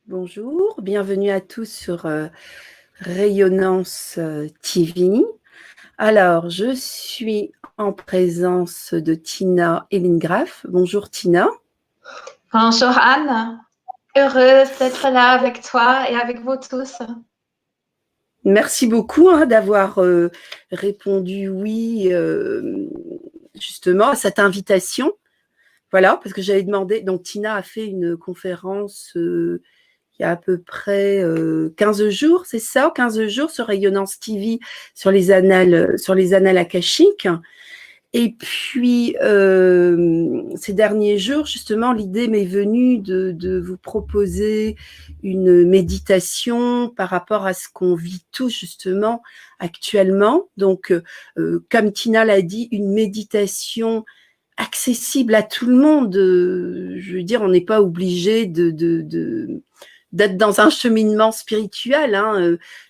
Bonjour, bienvenue à tous sur Rayonnance TV. Alors, je suis en présence de Tina Ellingraf. Bonjour Tina. Bonjour Anne, heureuse d'être là avec toi et avec vous tous. Merci beaucoup d'avoir répondu oui justement à cette invitation. Voilà, parce que j'avais demandé, donc Tina a fait une conférence il y a à peu près 15 jours, c'est ça, 15 jours sur Rayonnance TV, sur les annales akashiques. Et puis, ces derniers jours, justement, l'idée m'est venue de vous proposer une méditation par rapport à ce qu'on vit tous, justement, actuellement. Donc, comme Tina l'a dit, une méditation accessible à tout le monde. Je veux dire, on n'est pas obligé d'être dans un cheminement spirituel.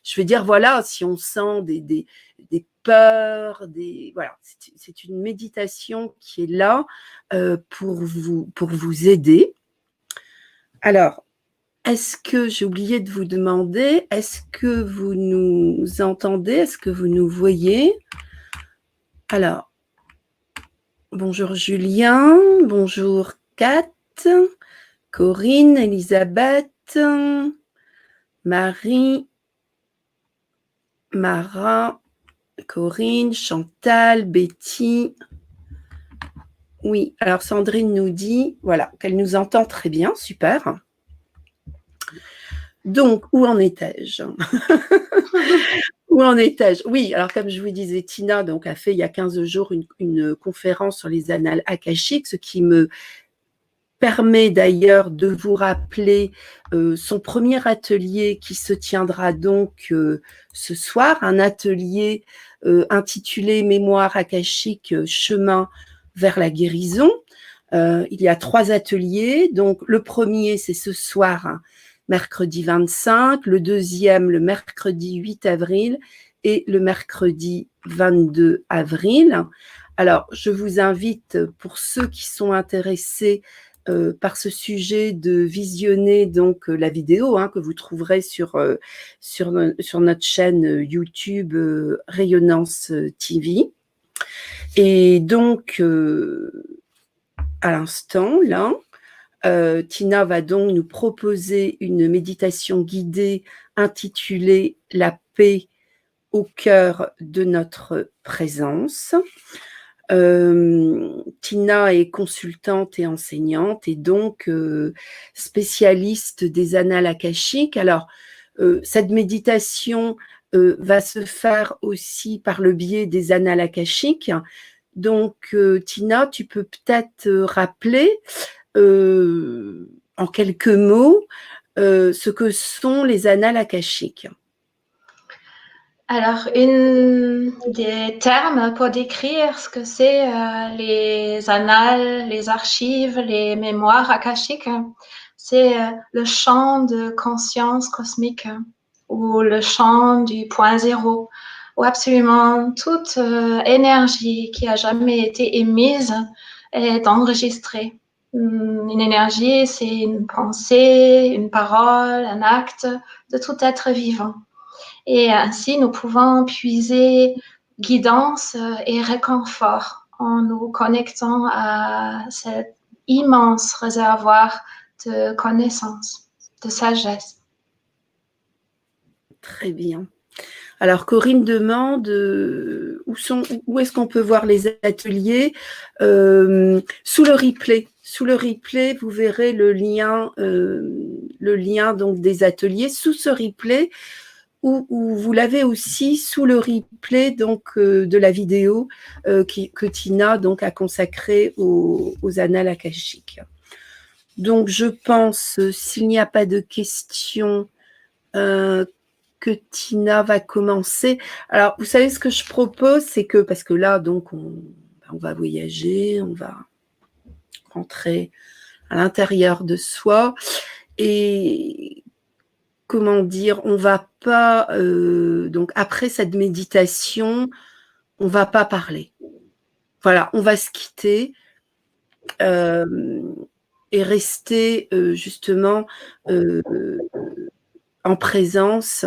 Je veux dire, voilà, si on sent des peurs, voilà, c'est une méditation qui est là pour vous aider. Alors, est-ce que j'ai oublié de vous demander, est-ce que vous nous entendez? Est-ce que vous nous voyez? Alors, bonjour Julien, bonjour Kat, Corinne, Elisabeth, Marie, Mara, Corinne, Chantal, Betty. Oui, alors Sandrine nous dit, voilà, qu'elle nous entend très bien, super. Donc, où en étais-je? Où en étais-je? Oui, alors comme je vous disais, Tina donc, a fait il y a 15 jours une conférence sur les annales akashiques, ce qui me permet d'ailleurs de vous rappeler son premier atelier qui se tiendra donc ce soir, un atelier intitulé Mémoire akashique, chemin vers la guérison. Il y a 3 ateliers, donc le premier c'est ce soir, mercredi 25, le deuxième le mercredi 8 avril et le mercredi 22 avril. Alors, je vous invite, pour ceux qui sont intéressés par ce sujet, de visionner donc la vidéo que vous trouverez sur notre chaîne YouTube Rayonnance TV. Et donc, à l'instant, là, Tina va donc nous proposer une méditation guidée intitulée « La paix au cœur de notre présence ». Tina est consultante et enseignante et donc spécialiste des annales akashiques. Alors, cette méditation va se faire aussi par le biais des annales akashiques. Donc, Tina, tu peux peut-être rappeler en quelques mots ce que sont les annales akashiques. Alors, une des termes pour décrire ce que c'est les annales, les archives, les mémoires akashiques, c'est le champ de conscience cosmique ou le champ du point zéro, où absolument toute énergie qui a jamais été émise est enregistrée. Une énergie, c'est une pensée, une parole, un acte de tout être vivant. Et ainsi, nous pouvons puiser guidance et réconfort en nous connectant à cet immense réservoir de connaissances, de sagesse. Très bien. Alors, Corinne demande où est-ce qu'on peut voir les ateliers sous le replay. Sous le replay, vous verrez le lien donc des ateliers sous ce replay, où vous l'avez aussi sous le replay donc de la vidéo que Tina donc a consacrée aux annales akashiques. Donc, je pense, s'il n'y a pas de questions, que Tina va commencer. Alors, vous savez ce que je propose, c'est que, parce que là, donc, on va voyager, on va rentrer à l'intérieur de soi, et comment dire, on va pas, donc après cette méditation, on va pas parler. Voilà, on va se quitter. et rester justement en présence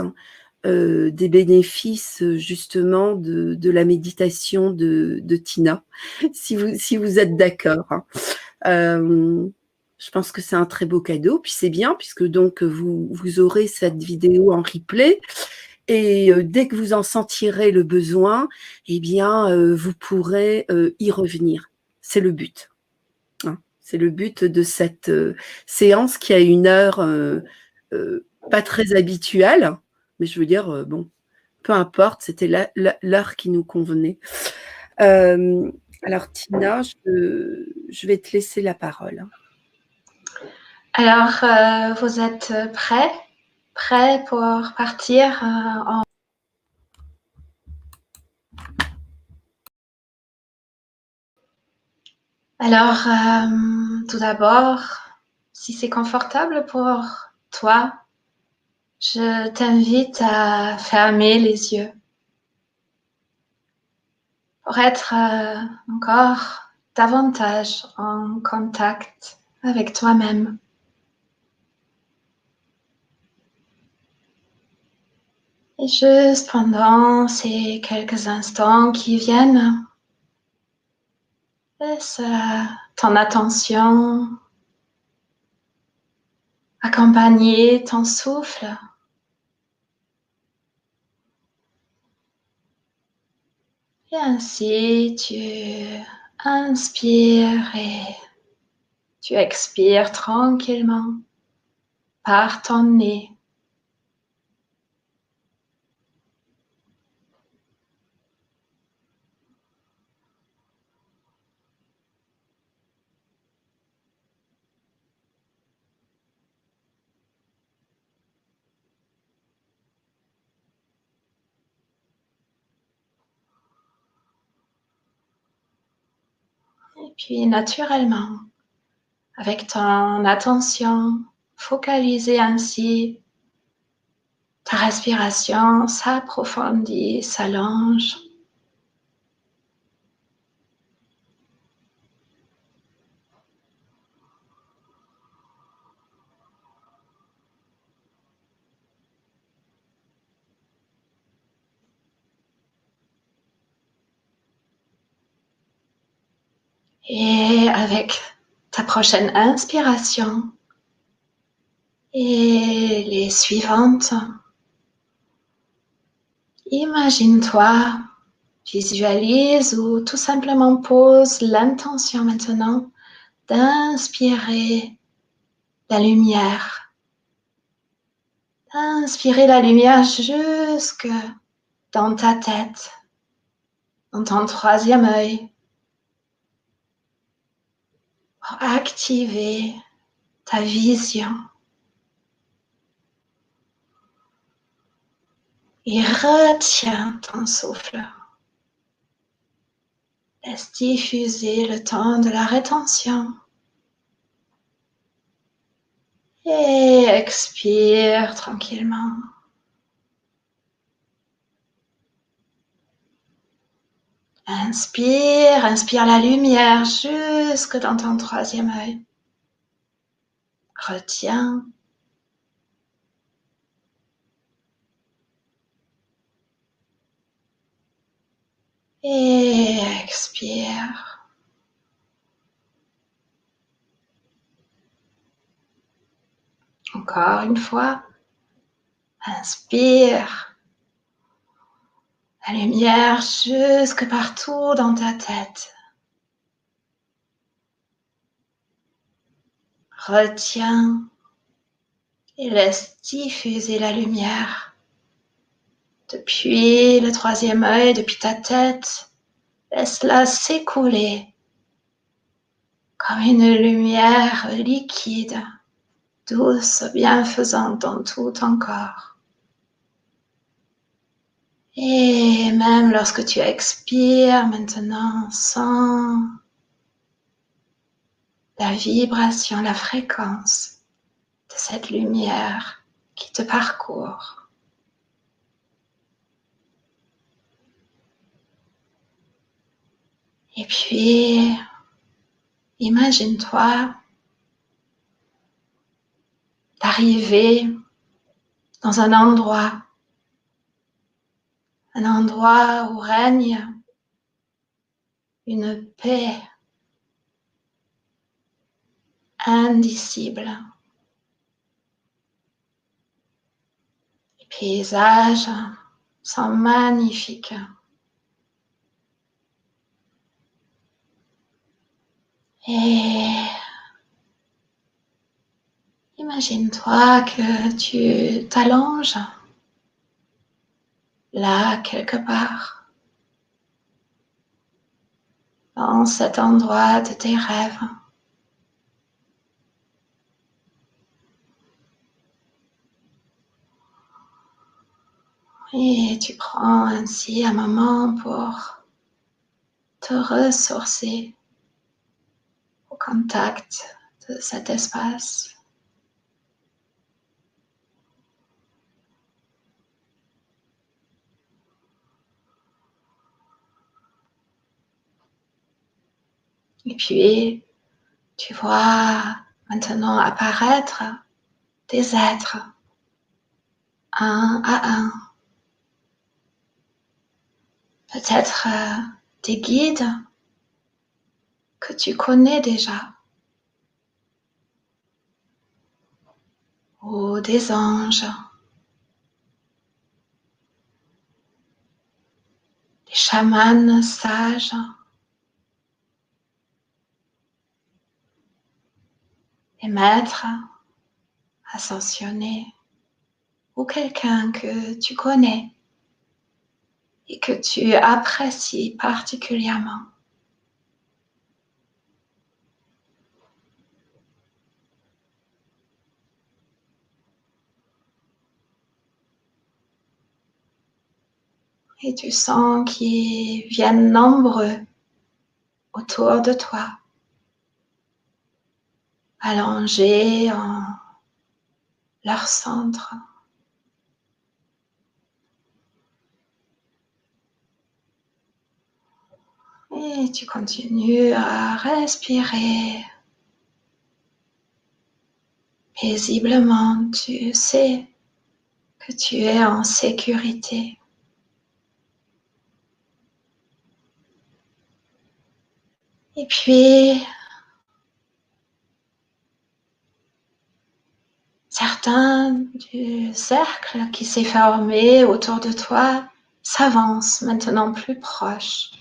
des bénéfices justement de la méditation de Tina, si vous êtes d'accord. Hein. Je pense que c'est un très beau cadeau, puis c'est bien puisque donc vous aurez cette vidéo en replay et dès que vous en sentirez le besoin, eh bien vous pourrez y revenir. C'est le but. Hein. C'est le but de cette séance qui a une heure pas très habituelle, mais je veux dire, bon, peu importe, c'était l'heure qui nous convenait. Alors, Tina, je vais te laisser la parole. Alors, vous êtes prêt pour partir en... Alors, tout d'abord, si c'est confortable pour toi, je t'invite à fermer les yeux pour être encore davantage en contact avec toi-même. Et juste pendant ces quelques instants qui viennent, laisse ton attention accompagner ton souffle. Et ainsi, tu inspires et tu expires tranquillement par ton nez. Et puis naturellement, avec ton attention focalisée ainsi, ta respiration s'approfondit, s'allonge. Et avec ta prochaine inspiration et les suivantes, imagine-toi, visualise ou tout simplement pose l'intention maintenant d'inspirer la lumière. D'inspirer la lumière jusque dans ta tête, dans ton troisième œil, pour activer ta vision. Et retiens ton souffle. Laisse diffuser le temps de la rétention. Et expire tranquillement. Inspire la lumière jusque dans ton troisième œil. Retiens. Et expire. Encore une fois. Inspire. La lumière jusque partout dans ta tête. Retiens et laisse diffuser la lumière depuis le troisième œil, depuis ta tête. Laisse-la s'écouler comme une lumière liquide, douce, bienfaisante dans tout ton corps. Et même lorsque tu expires maintenant, sens la vibration, la fréquence de cette lumière qui te parcourt. Et puis, imagine-toi d'arriver dans un endroit où règne une paix indicible. Les paysages sont magnifiques. Et imagine-toi que tu t'allonges là quelque part, dans cet endroit de tes rêves. Et tu prends ainsi un moment pour te ressourcer au contact de cet espace. Et puis, tu vois maintenant apparaître des êtres, un à un. Peut-être des guides que tu connais déjà, ou des anges, des chamans sages, des maîtres ascensionnés, ou quelqu'un que tu connais et que tu apprécies particulièrement. Et tu sens qu'ils viennent nombreux autour de toi, allongés en leur centre. Et tu continues à respirer paisiblement. Tu sais que tu es en sécurité. Et puis, certains du cercle qui s'est formé autour de toi s'avancent maintenant plus proche.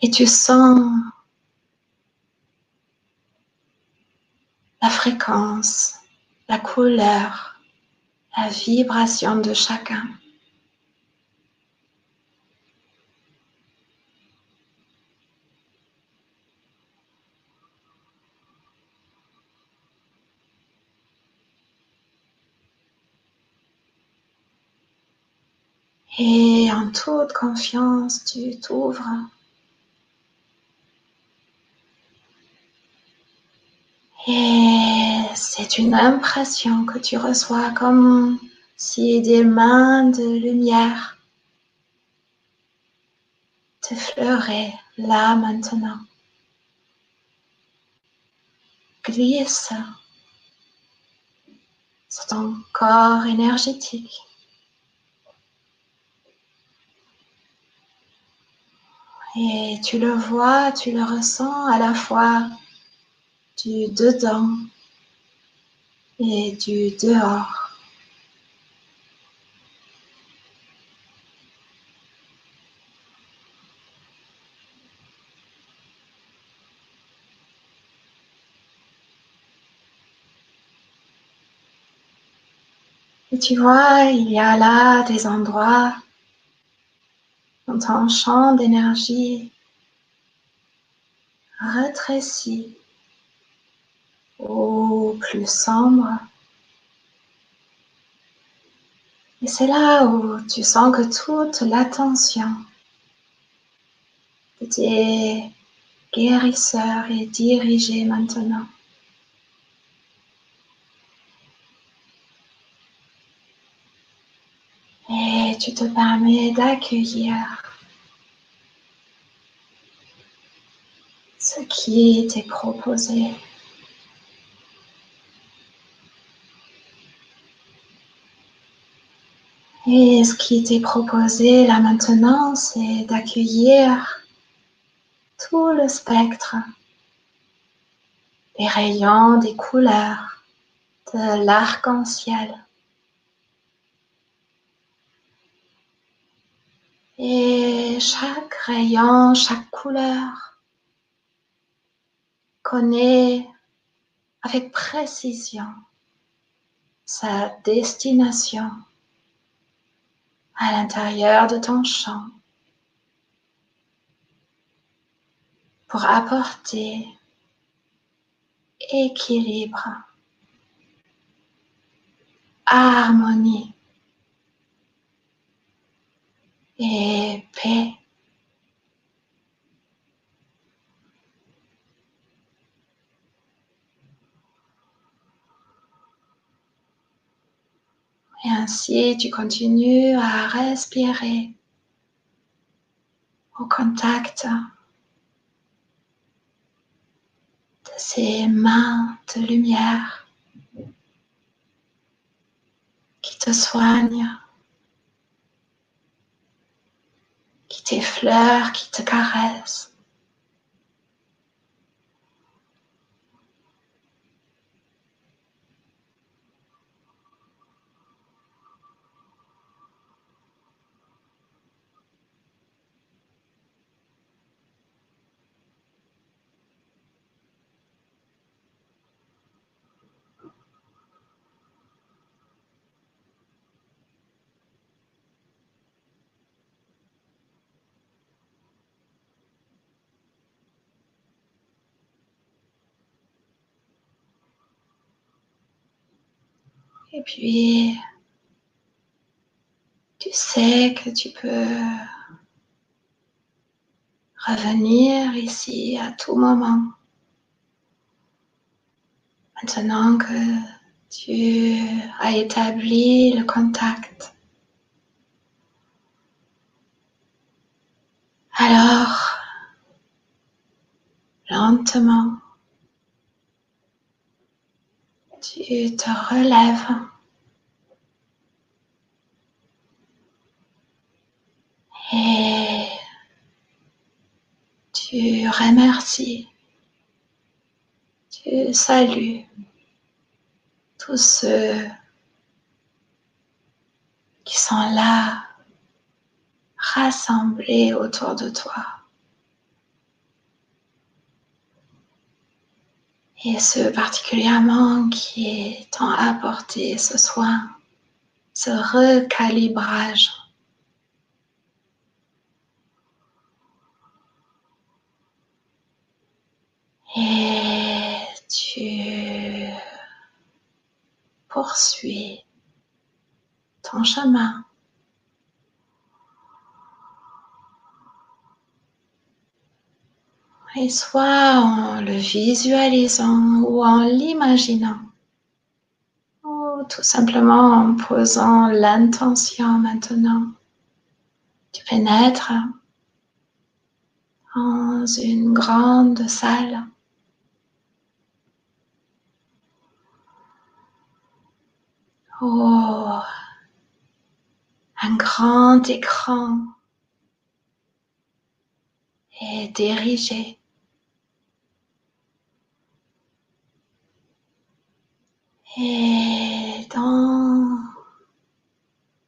Et tu sens la fréquence, la couleur, la vibration de chacun. Et en toute confiance, tu t'ouvres. Et c'est une impression que tu reçois comme si des mains de lumière t'effleuraient là maintenant. Glisse sur ton corps énergétique. Et tu le vois, tu le ressens à la fois du dedans et du dehors. Et tu vois, il y a là des endroits dans ton champ d'énergie rétréci ou plus sombre. Et c'est là où tu sens que toute l'attention de tes guérisseurs est dirigée maintenant. Et tu te permets d'accueillir ce qui t'est proposé. Et ce qui t'est proposé là maintenant, c'est d'accueillir tout le spectre des rayons, des couleurs, de l'arc-en-ciel. Et chaque rayon, chaque couleur connaît avec précision sa destination à l'intérieur de ton champ pour apporter équilibre, harmonie et paix. Et ainsi, tu continues à respirer au contact de ces mains de lumière qui te soignent, qui t'effleurent, qui te caressent. Et puis, tu sais que tu peux revenir ici à tout moment. Maintenant que tu as établi le contact, alors, lentement, tu te relèves et tu remercies, tu salues tous ceux qui sont là, rassemblés autour de toi. Et ceux particulièrement qui t'ont apporté ce soin, ce recalibrage. Et tu poursuis ton chemin. Et soit en le visualisant ou en l'imaginant, ou tout simplement en posant l'intention maintenant. Tu pénètres dans une grande salle. Oh, un grand écran est érigé. Et dans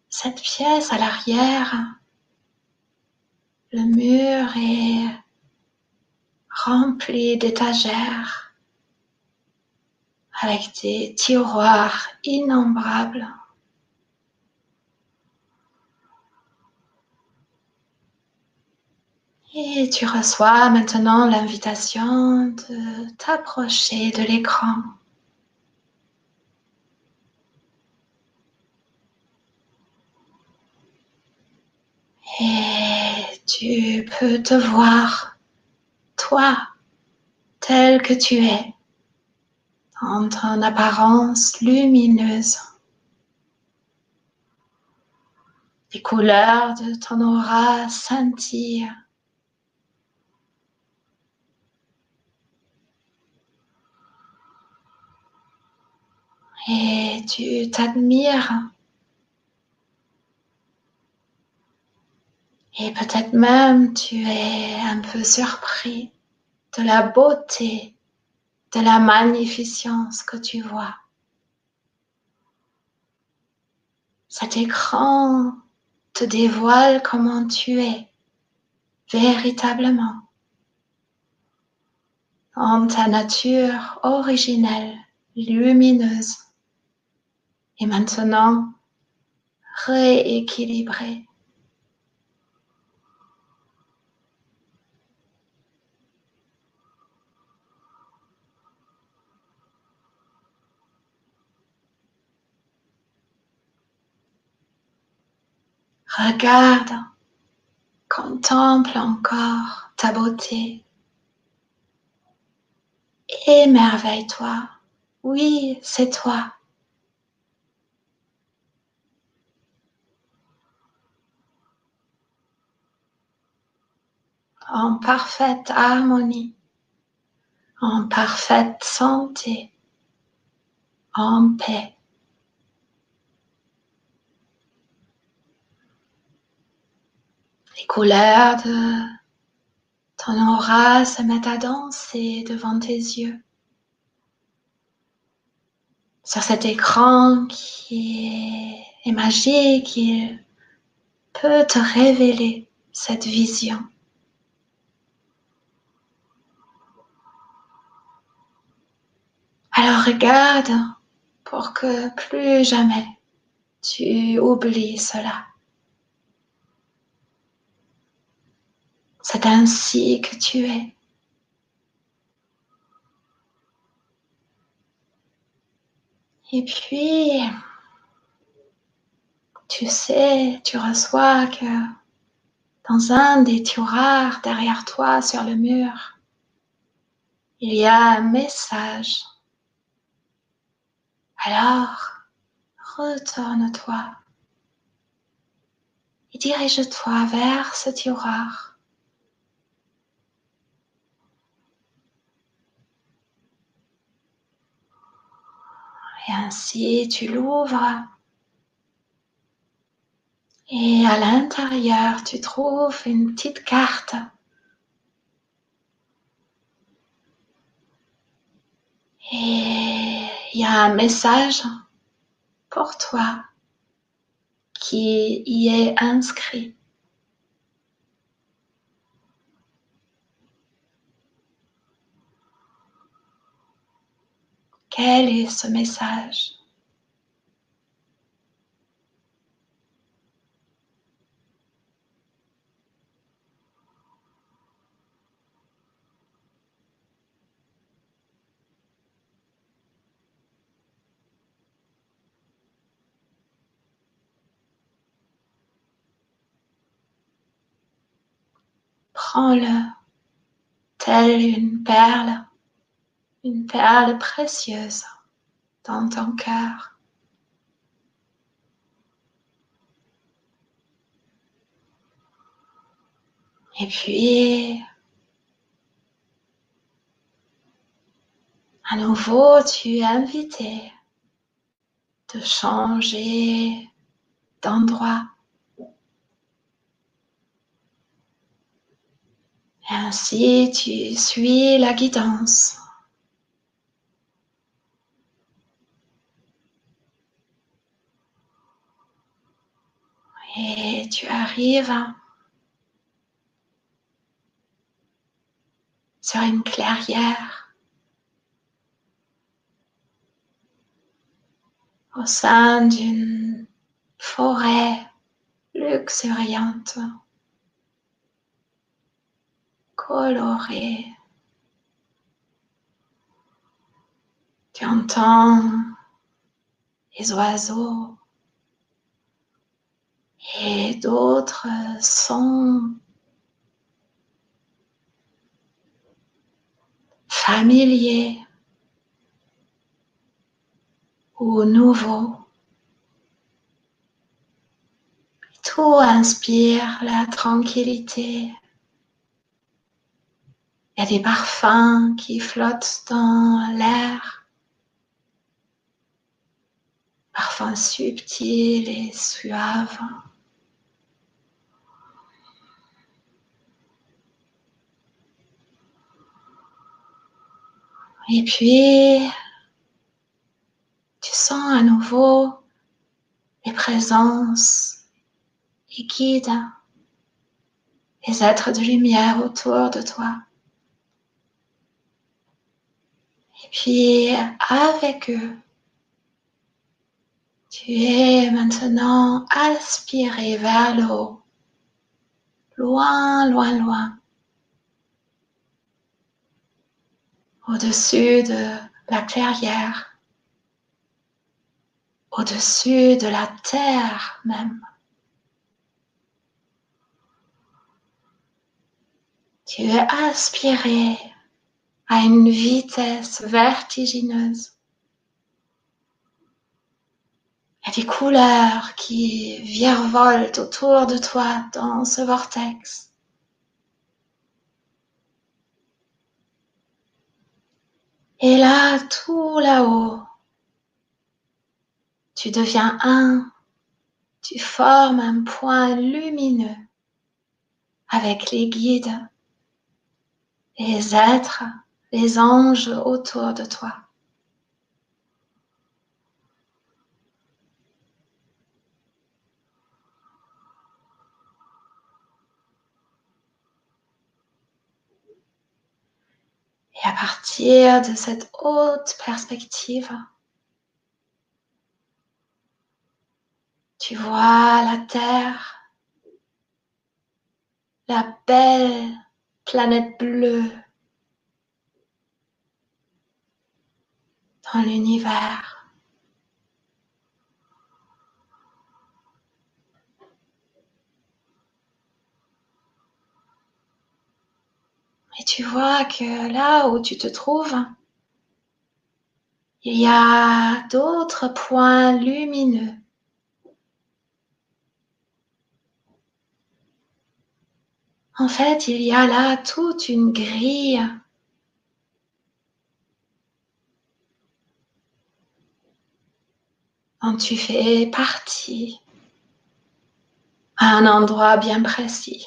cette pièce à l'arrière, le mur est rempli d'étagères avec des tiroirs innombrables. Et tu reçois maintenant l'invitation de t'approcher de l'écran. Et tu peux te voir, toi, tel que tu es, dans ton apparence lumineuse. Les couleurs de ton aura scintillent. Et tu t'admires Et peut-être même tu es un peu surpris de la beauté, de la magnificence que tu vois. Cet écran te dévoile comment tu es véritablement en ta nature originelle, lumineuse et maintenant rééquilibrée. Regarde, contemple encore ta beauté. Émerveille-toi. Oui, c'est toi. En parfaite harmonie, en parfaite santé, en paix. Les couleurs de ton aura se mettent à danser devant tes yeux. Sur cet écran qui est magique, il peut te révéler cette vision. Alors regarde pour que plus jamais tu oublies cela. C'est ainsi que tu es. Et puis, tu sais, tu reçois que dans un des tiroirs derrière toi sur le mur, il y a un message. Alors, retourne-toi et dirige-toi vers ce tiroir. Et ainsi, tu l'ouvres. Et à l'intérieur, tu trouves une petite carte. Et il y a un message pour toi qui y est inscrit. Quel est ce message? Prends-le telle une perle précieuse dans ton cœur. Et puis, à nouveau, tu es invité de changer d'endroit. Et ainsi, tu suis la guidance. Et tu arrives sur une clairière au sein d'une forêt luxuriante, colorée. Tu entends les oiseaux et d'autres sons familiers ou nouveaux. Tout inspire la tranquillité. Il y a des parfums qui flottent dans l'air, parfums subtils et suaves. Et puis, tu sens à nouveau les présences, les guides, les êtres de lumière autour de toi. Et puis, avec eux, tu es maintenant aspiré vers le haut, loin, loin, loin, au-dessus de la clairière, au-dessus de la terre même. Tu es aspiré à une vitesse vertigineuse. Il y a des couleurs qui virevoltent autour de toi dans ce vortex. Et là, tout là-haut, tu deviens un, tu formes un point lumineux avec les guides, les êtres, les anges autour de toi. Et à partir de cette haute perspective, tu vois la Terre, la belle planète bleue dans l'univers. Et tu vois que là où tu te trouves, il y a d'autres points lumineux. En fait, il y a là toute une grille dont tu fais partie à un endroit bien précis.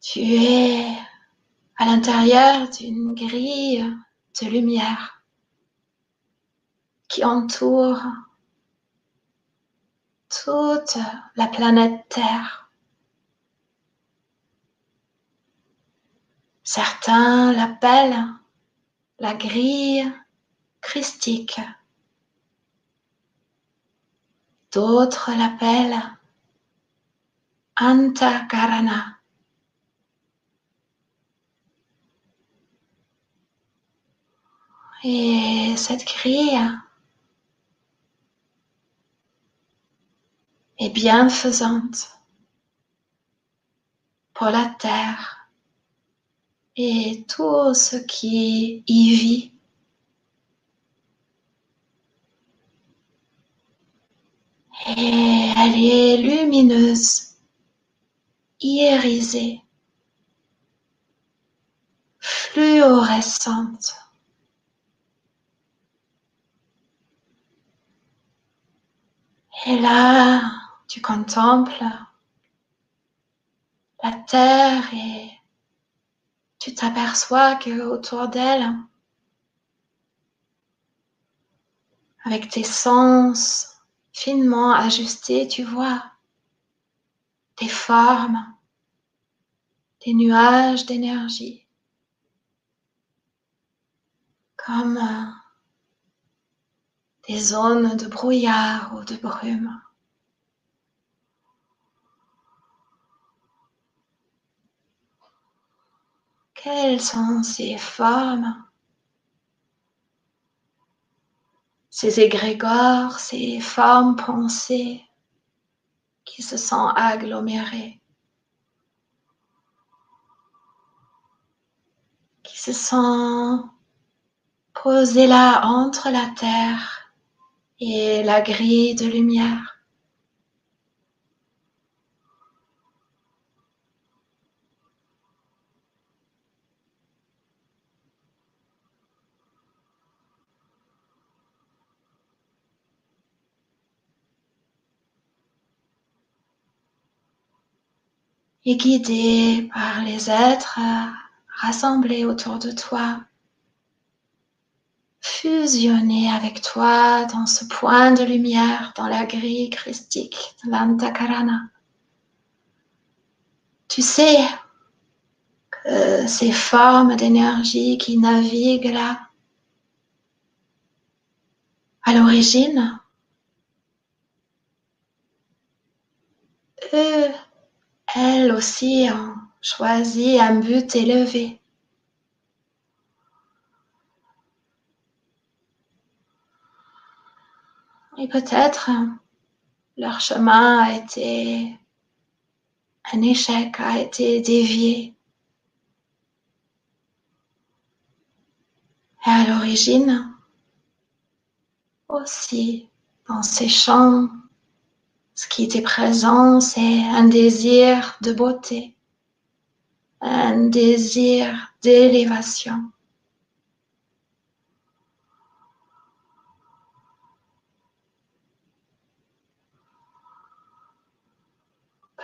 Tu es à l'intérieur d'une grille de lumière qui entoure toute la planète Terre. Certains l'appellent la grille christique. D'autres l'appellent Antakarana. Et cette grille est bienfaisante pour la Terre et tout ce qui y vit. Et elle est lumineuse, irisée, fluorescente. Et là, tu contemples la Terre et tu t'aperçois que autour d'elle, avec tes sens finement ajustés, tu vois des formes, des nuages d'énergie, comme des zones de brouillard ou de brume. Quelles sont ces formes, ces égrégores, ces formes pensées qui se sont agglomérées, qui se sont posées là entre la terre et la grille de lumière? Et guidé par les êtres rassemblés autour de toi, fusionnés avec toi dans ce point de lumière, dans la grille christique de l'Antakarana. Tu sais que ces formes d'énergie qui naviguent là, à l'origine, eux, elles aussi ont choisi un but élevé. Et peut-être leur chemin a été un échec, a été dévié. Et à l'origine, aussi, dans ces champs, ce qui était présent, c'est un désir de beauté, un désir d'élévation.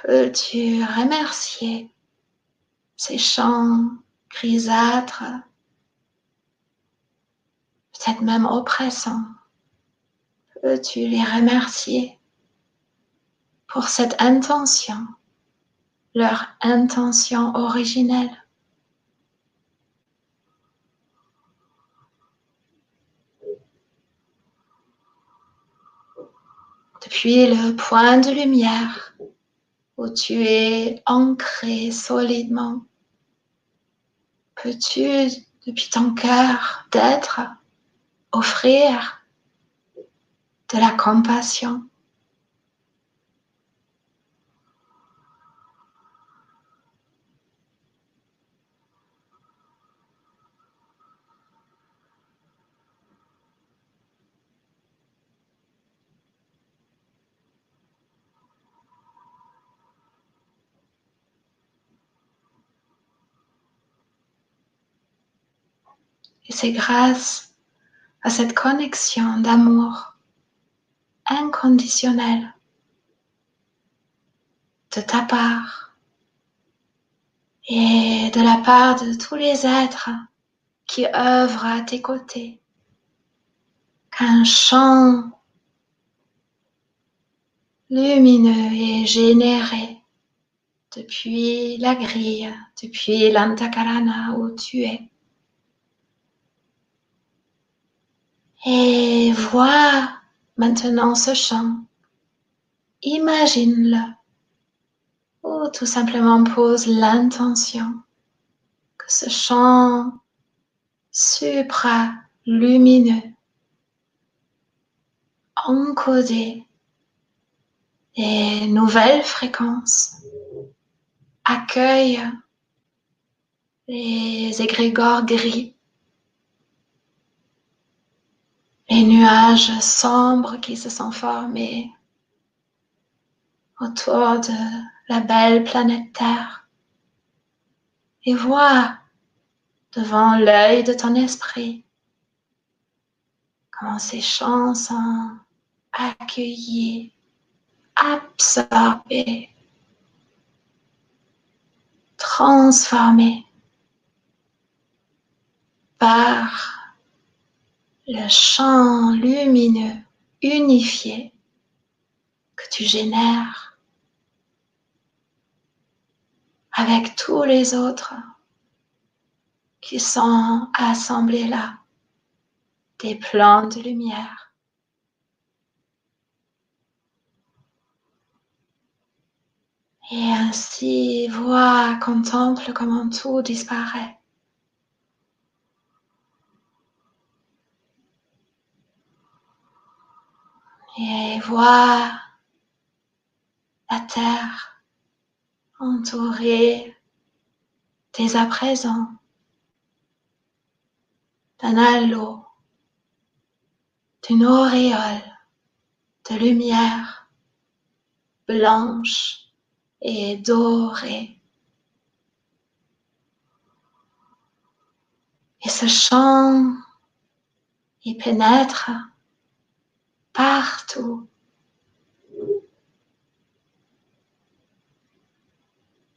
Peux-tu remercier ces champs grisâtres, peut-être même oppressants? Peux-tu les remercier pour cette intention, leur intention originelle? Depuis le point de lumière où tu es ancré solidement, peux-tu, depuis ton cœur d'être, offrir de la compassion? Et c'est grâce à cette connexion d'amour inconditionnel de ta part et de la part de tous les êtres qui œuvrent à tes côtés, qu'un champ lumineux est généré depuis la grille, depuis l'Antakarana où tu es. Et vois maintenant ce champ, imagine-le, ou tout simplement pose l'intention que ce champ supra-lumineux, encodé des nouvelles fréquences, accueille les égrégores gris, les nuages sombres qui se sont formés autour de la belle planète Terre, et vois devant l'œil de ton esprit comment ces champs sont accueillis, absorbés, transformés par le champ lumineux unifié que tu génères avec tous les autres qui sont assemblés là, des plans de lumière. Et ainsi, vois, contemple comment tout disparaît. Et vois la terre entourée dès à présent d'un halo, d'une auréole de lumière blanche et dorée. Et ce champ y pénètre partout,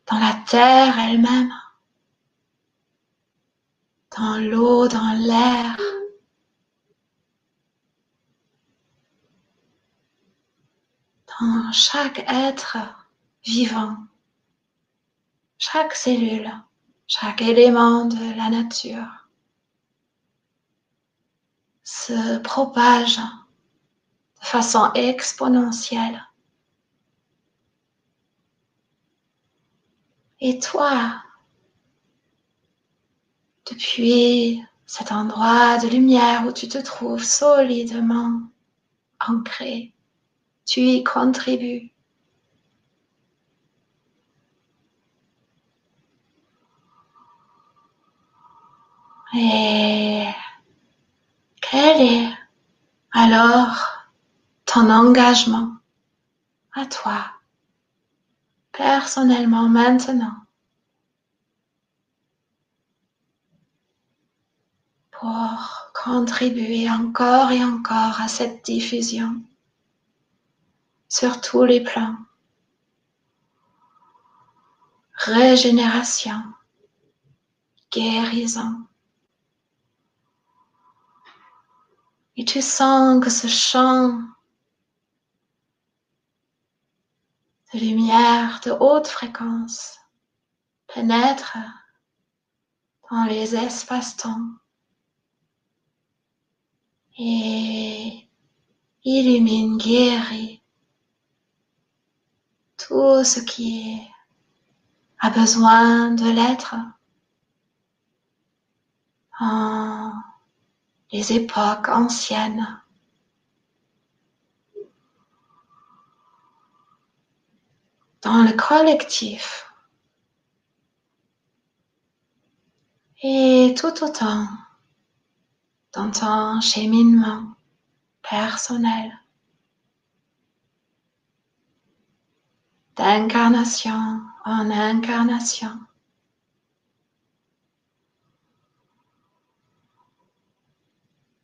dans la terre elle-même, dans l'eau, dans l'air. Dans chaque être vivant, chaque cellule, chaque élément de la nature se propage de façon exponentielle. Et toi, depuis cet endroit de lumière où tu te trouves solidement ancré, tu y contribues. Et quel est alors ton engagement à toi, personnellement maintenant, pour contribuer encore et encore à cette diffusion sur tous les plans? Régénération, guérison. Et tu sens que ce champ de lumière de haute fréquence pénètre dans les espaces-temps et illumine, guérit tout ce qui a besoin de l'être en les époques anciennes. Dans le collectif et tout autant dans ton cheminement personnel d'incarnation en incarnation.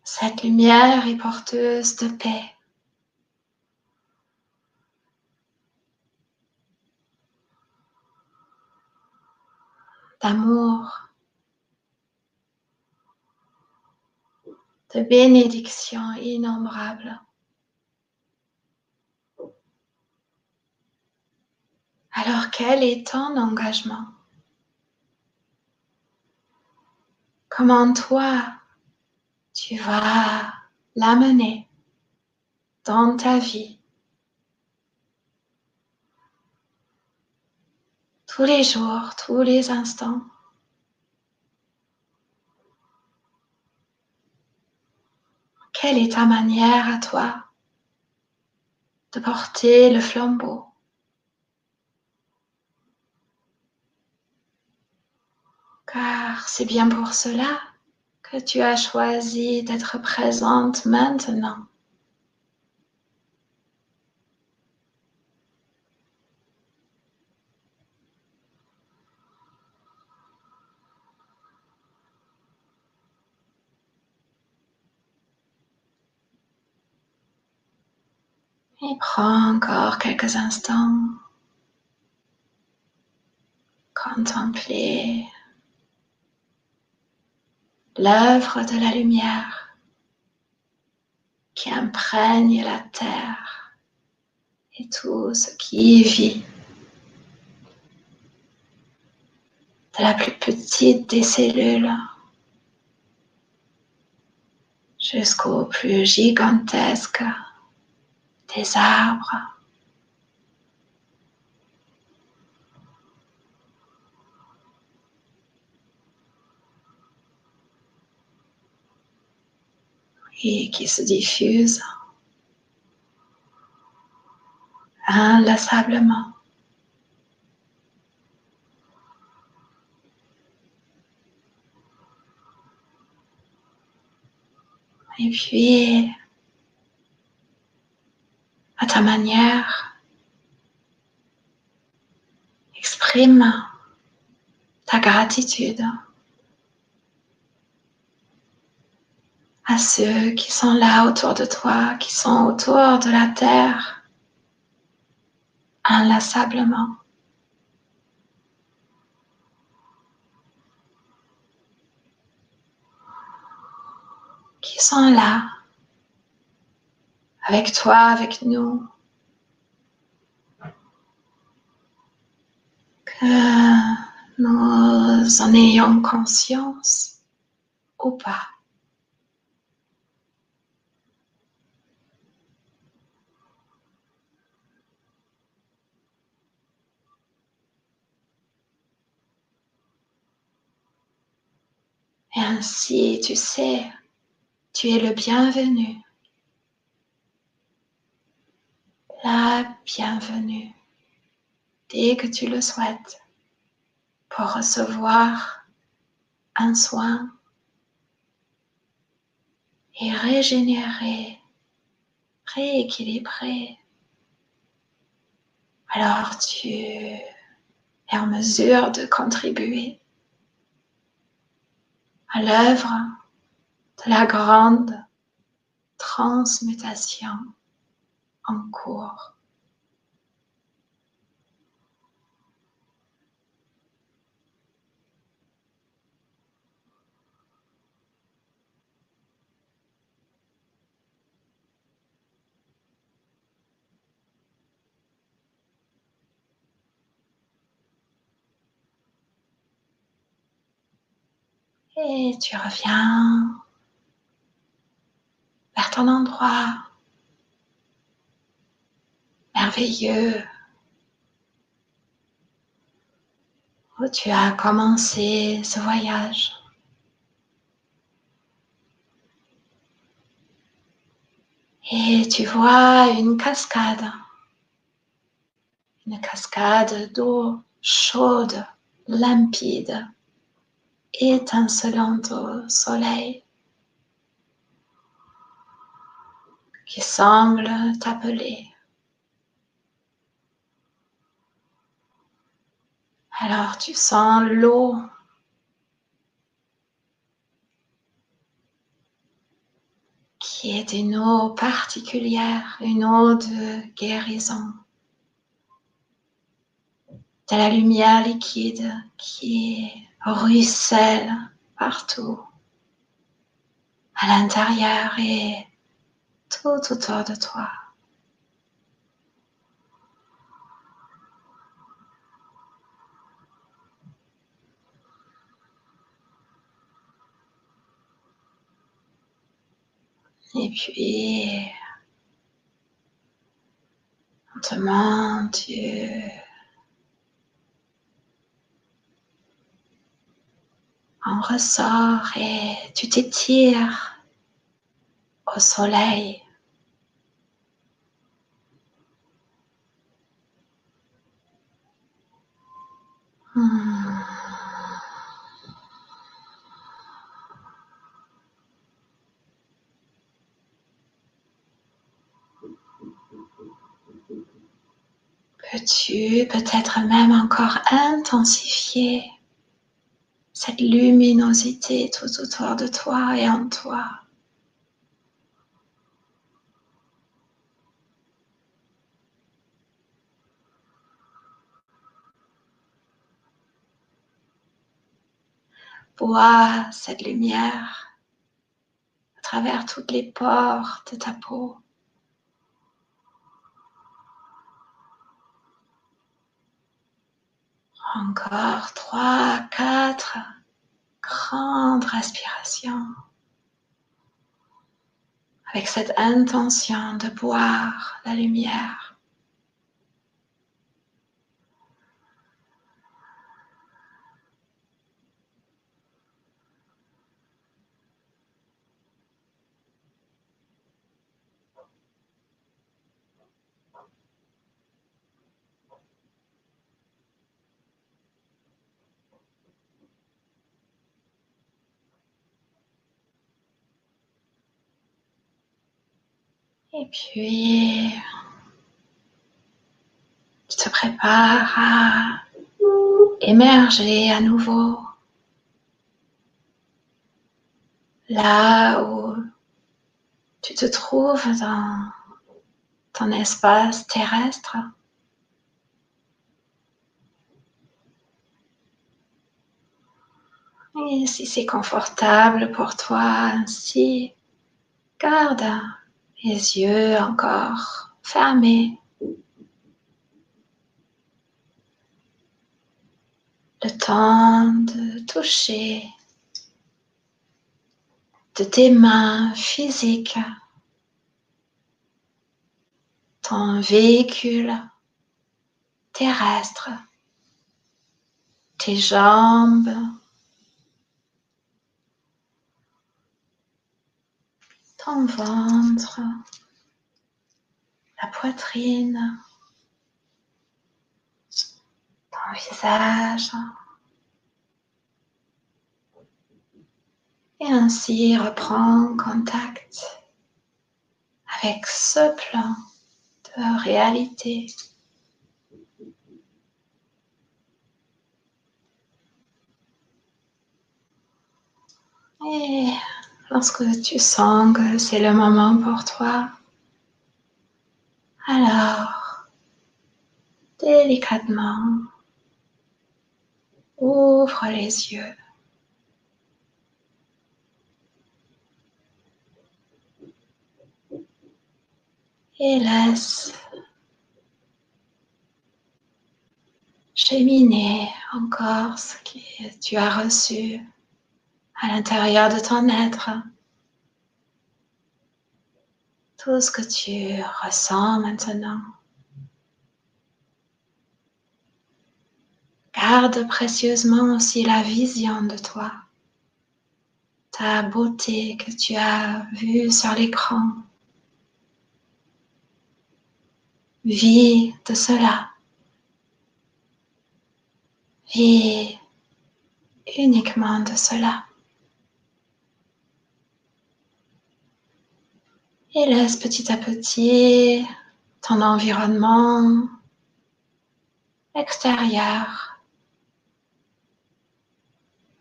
Cette lumière est porteuse de paix. D'amour, de bénédictions innombrables. Alors quel est ton engagement? Comment toi, tu vas l'amener dans ta vie tous les jours, tous les instants? Quelle est ta manière à toi de porter le flambeau? Car c'est bien pour cela que tu as choisi d'être présente maintenant. Et prends encore quelques instants, contempler l'œuvre de la lumière qui imprègne la terre et tout ce qui y vit, de la plus petite des cellules jusqu'au plus gigantesque des arbres. Et qui se diffuse inlassablement. Et puis, à ta manière, exprime ta gratitude à ceux qui sont là autour de toi, qui sont autour de la terre, inlassablement. qui sont là, avec toi, avec nous, que nous en ayons conscience ou pas. Et ainsi, tu sais, tu es le bienvenu, la bienvenue, dès que tu le souhaites, pour recevoir un soin et régénérer, rééquilibrer. Alors tu es en mesure de contribuer à l'œuvre de la grande transmutation en cours. Et tu reviens vers ton endroit merveilleux où tu as commencé ce voyage. Et tu vois une cascade d'eau chaude, limpide, étincelante au soleil, qui semble t'appeler. Alors tu sens l'eau qui est une eau particulière, une eau de guérison, de la lumière liquide qui ruisselle partout, à l'intérieur et tout autour de toi. Et puis, lentement, tu en ressors et tu t'étires au soleil. Peux-tu peut-être même encore intensifier cette luminosité tout autour de toi et en toi? Vois cette lumière à travers toutes les pores de ta peau. Encore 3, 4 grandes respirations avec cette intention de boire la lumière. Et puis, tu te prépares à émerger à nouveau là où tu te trouves dans ton espace terrestre. Et si c'est confortable pour toi ainsi, Garde les yeux encore fermés. Le temps de toucher de tes mains physiques ton véhicule terrestre, tes jambes, ton ventre, la poitrine, ton visage. Et ainsi reprends contact avec ce plan de réalité. Et lorsque tu sens que c'est le moment pour toi, alors délicatement ouvre les yeux. Et laisse cheminer encore ce que tu as reçu à l'intérieur de ton être. Tout ce que tu ressens maintenant. Garde précieusement aussi la vision de toi, ta beauté que tu as vue sur l'écran. Vis de cela. Vis uniquement de cela. Et laisse petit à petit ton environnement extérieur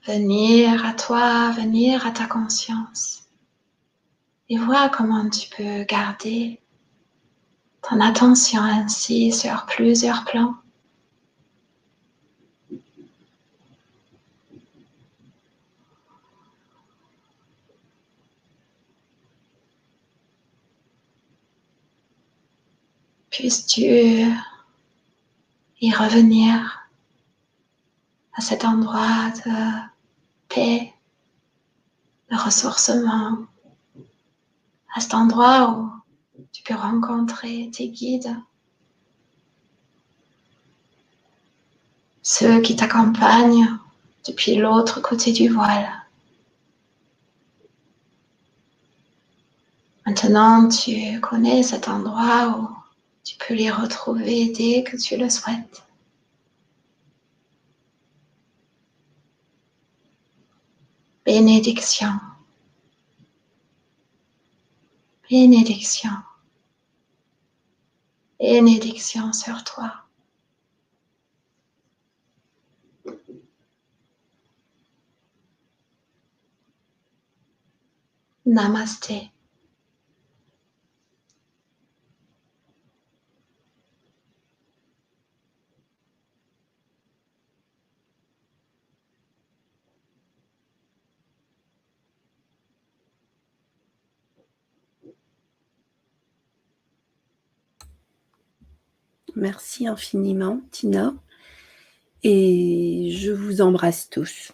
venir à toi, venir à ta conscience. Et vois comment tu peux garder ton attention ainsi sur plusieurs plans. Puisses-tu y revenir à cet endroit de paix, de ressourcement, à cet endroit où tu peux rencontrer tes guides, ceux qui t'accompagnent depuis l'autre côté du voile. Maintenant, tu connais cet endroit où tu peux les retrouver dès que tu le souhaites. Bénédiction. Bénédiction. Bénédiction sur toi. Namasté. Merci infiniment, Tina. Et je vous embrasse tous.